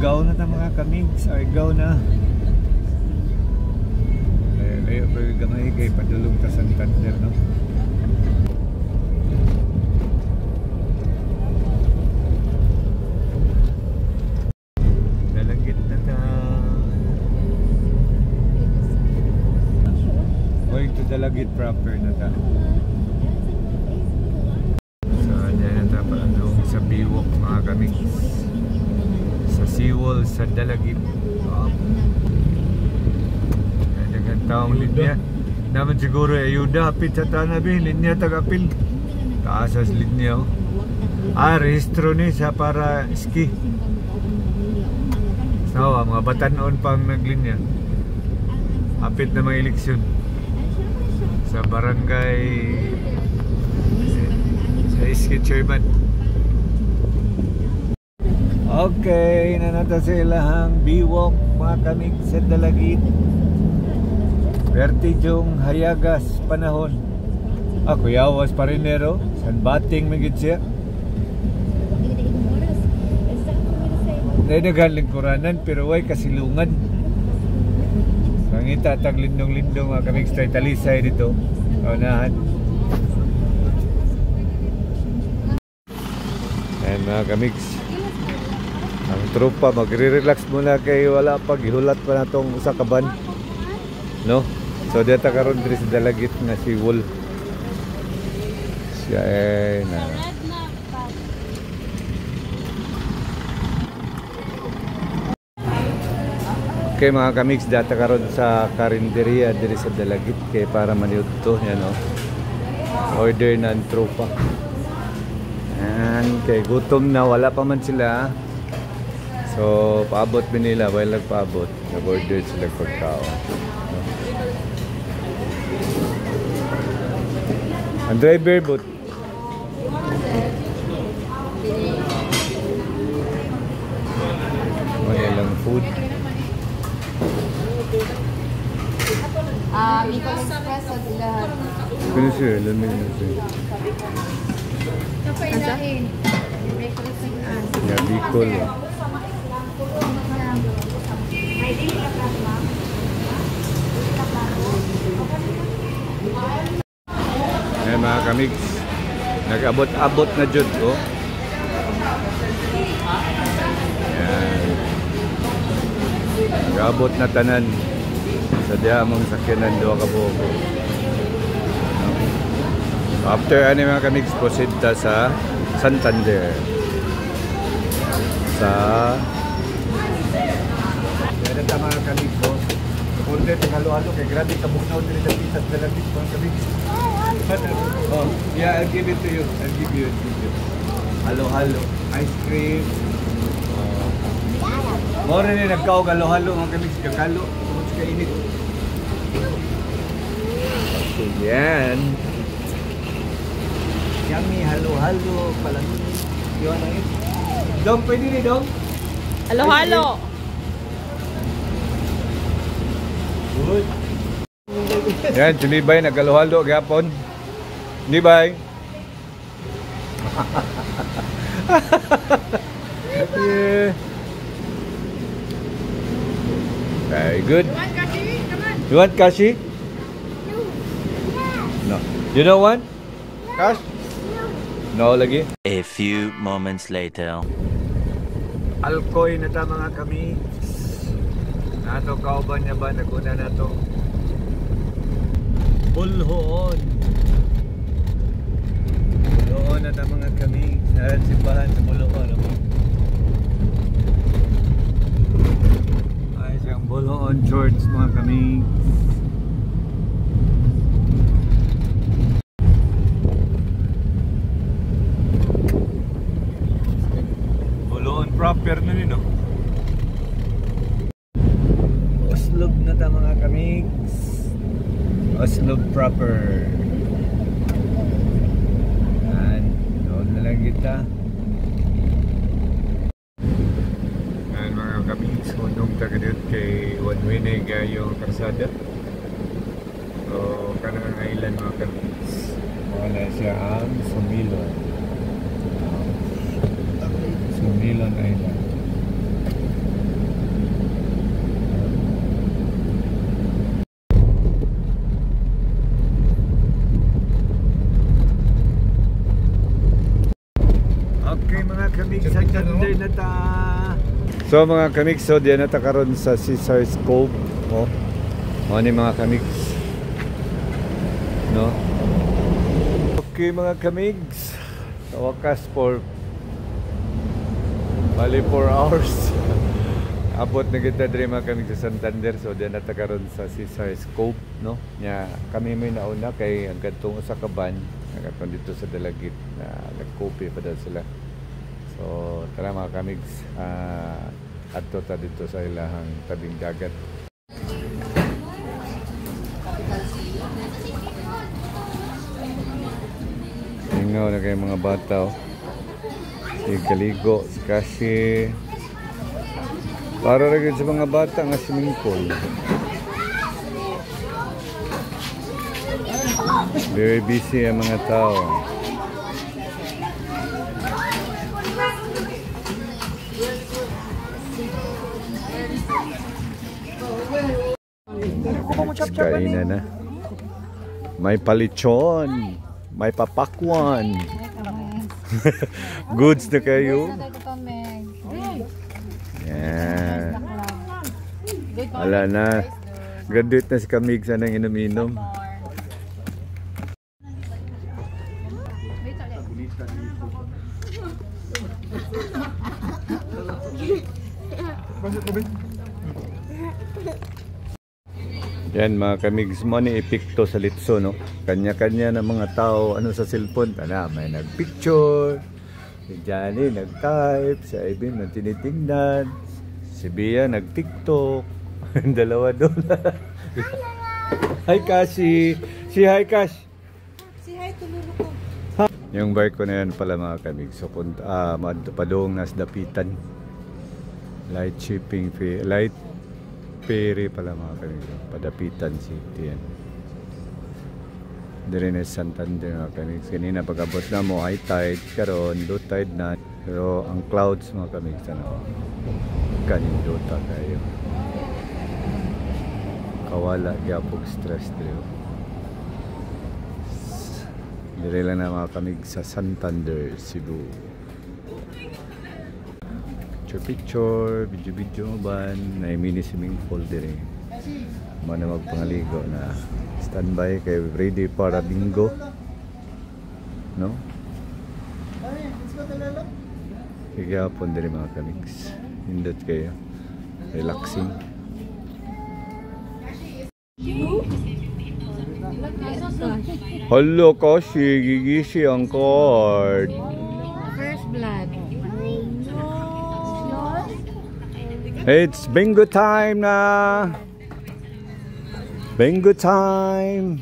Argao na ta mga kamigs, Argao na. Layo pa yung gamay kay padulong ta Santander, no? Dalagit na ta. Going to Dalagit proper na ta. So, dyan na ta paandong sa Biwok mga kamigs. Sa seawall sa Dalagit. Dagang taong linya naman siguro ayuda hapit sa tanabi linya tagapil taasas linya rehistro ni sa para ski sawa mga batanon pang naglinya hapit na mga eleksyon sa barangay sa ski chairman. Okay, nanata sa ilahang Biwok mga kamig sa Dalagit. Vertijong hayagas panahon. Kuyawas parinero san bating magid siya. Daghan lingkuranan pero way kasilungan. Mangita tag lindong-lindong mga kamig straight talisay dito. Unahan. Ayan mga kamigs. Ang tropa magre-relax muna kay wala pa gihulat pa natong usa ka ban. No? So dito karon diri sa Dalagit nga si Wol. Siya na. Okay mga kamigs, data karon sa karinderya diri sa Dalagit kay para maniud to yan, no? Order na ang tropa. And kay gutom na wala pa man sila. So paabot din nila, while nagpaabot nag-order sila pagkaon. Ang driver bot. Wala lang food. Bicol Express o dilahan? Kano siya? Lamig na siya. Asa? Yeah, Bicol. Ayan mga kamigs, nag-abot-abot na jud ko. Ayan, nag-abot na tanan sa diamang sakyanan doon ka po. After ano mga kamigs, proceed ta sa Santander. Sa yan ang mga kamigs ko. Order ng halo-halo kay grabe kabunaw din sa pitas na lang mga kamigs. Oh, yeah, I'll give it to you. I'll give you. Halo-halo, ice cream. More ni nagkaog halo-halo mga kamigs, kakalo, tungod sa kainit. So yan. Yummy halo-halo, palangon. Yun na yun. Dong, pwede ni Dong? Halo-halo. Good. Yan, Julibay, nag-halo-halo gapon. Julibay. Okay. Very good. You want kashi? Come on. You want kashi? No. You don't want? Kash? No lagi. A few moments later. Alkoy na ta mga kami. Nato kauban niya ba? Naguna na to. Bulhoon. Bulhoon na ta mga kami. Naran simbahan sa Bulhoon. Ay siyang Bulhoon Church mga kami. Proper na nino. Oslog na ta mga kamigs. Oslog proper. Yan. Doon na lang kita. Yan mga kamigs. Hundong tagadot kay one way na yung karsada. So kanang island mga kamigs. Wala siya ang Sumilon. Sumilon Island. Sunday na ta. So mga kamigs, so diyan na ta karon sa Caesar's Cove. Oh. Ano mga kamigs? No? Okay mga kamigs. Sa wakas for bali 4 hours. Abot na kita diri mga kamigs sa Santander. So diyan na ta karon sa Caesar's Cove, no? Nya kami may nauna kay agad tong usa ka van nagkon dito sa Dalagit na nagkopi pa daw sila. So tara mga kamigs, adto ta dito sa ilahang tabing dagat. Ingaw na kayo mga bata, oh. Si Kaligo, si Kashi. Para rin sa mga bata nga swimming pool. Very busy ang mga tao. Kainan na. May palichon. May papakwan. Goods na kayo. Yan. Wala na. Graduate na si Kamig sa nang inom-inom. Yan mga kamigs mo ni epikto sa litso, no? Kanya-kanya ng mga tao ano sa cellphone. Tana, may nagpicture, si Johnny nag-type, si Ivan nagtinitingnan, si Bia nag-tiktok. Dalawa doon. Hi Kashi. Si hi Kash. Si hi tuluro ko. Yung barko na yan pala mga kamigs. So padung nas dapitan. Light shipping fee, light ferry pala mga kamigs. Padapitan City yan. Dire na Santander mga kamigs. Kanina pag-abot na mo high tide, karon low tide na. Pero ang clouds mga kamigs ano. Kanindota kayo. Kawala gyapog stress dito. Dire lang na mga kamigs sa Santander, Cebu. Picture, video ban, na mini swimming pool dire. Mana magpangaligo na standby kay ready para bingo. No? Kaya dire mga kamigs. Hindot kayo. Relaxing. Hello Kashi, gigisi ang card. First blood. It's bingo time na. Bingo time.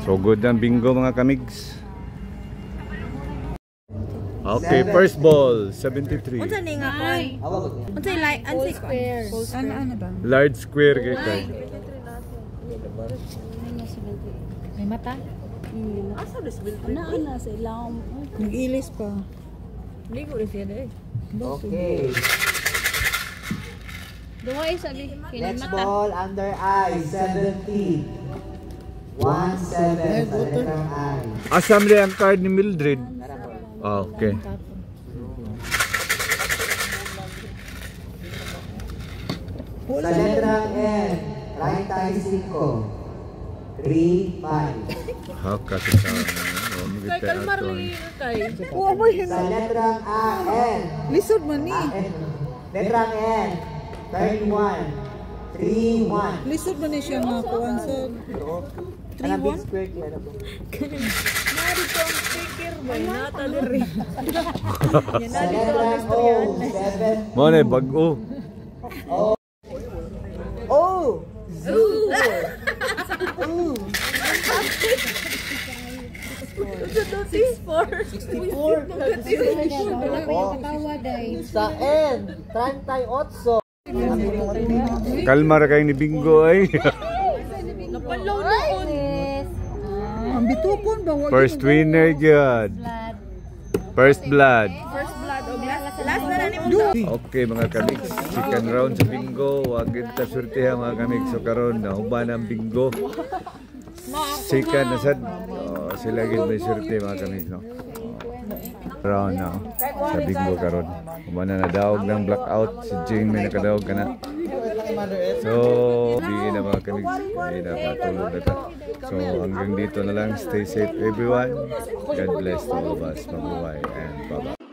So good ang bingo mga kamigs. Okay, first ball 73. Unsa ni nga kon? Unsa like square. Ano ba? Large square kay. May mata? Asa dos bil? Ana sa ilawom. Nag-ilis pa. Ligo rin siya deh. Okay. Duhay sabi. Next ball under I 70. 17 sa letrang I. Asam ang card ni Mildred. Oh, okay. Sa letrang N 35. 3, 5. How kasi sa Kay kalmar lagi kay. Sa letrang A, N. Lisod man ni. Letrang N 31. 3, 1. Lisod man ni siya nga kuan sa 3-1. Mari ko ang sticker ba nata diri. Sa letrang O, 7. mo na bag-o. Oh! Sa N, 38. Kalmar kayo ni Bingo ay. Napalaw na kon. Ang bitukon ba? First winner gyud. First blood. First blood o last na ni mo. Okay mga kamigs, second round sa bingo. Wag kita surtihan mga kamigs. So karon na huban ang bingo. Second na sad. Sila gid may surti mga kamigs no. Around now. Sa bingo karon. Umana na daog ng blackout. Si Jane may nakadaog ka na. So, bigyan na mga kami. Bigyan na matulog na ta. So, hanggang dito na lang. Stay safe everyone. God bless to all of us. Mabuhay and bye-bye.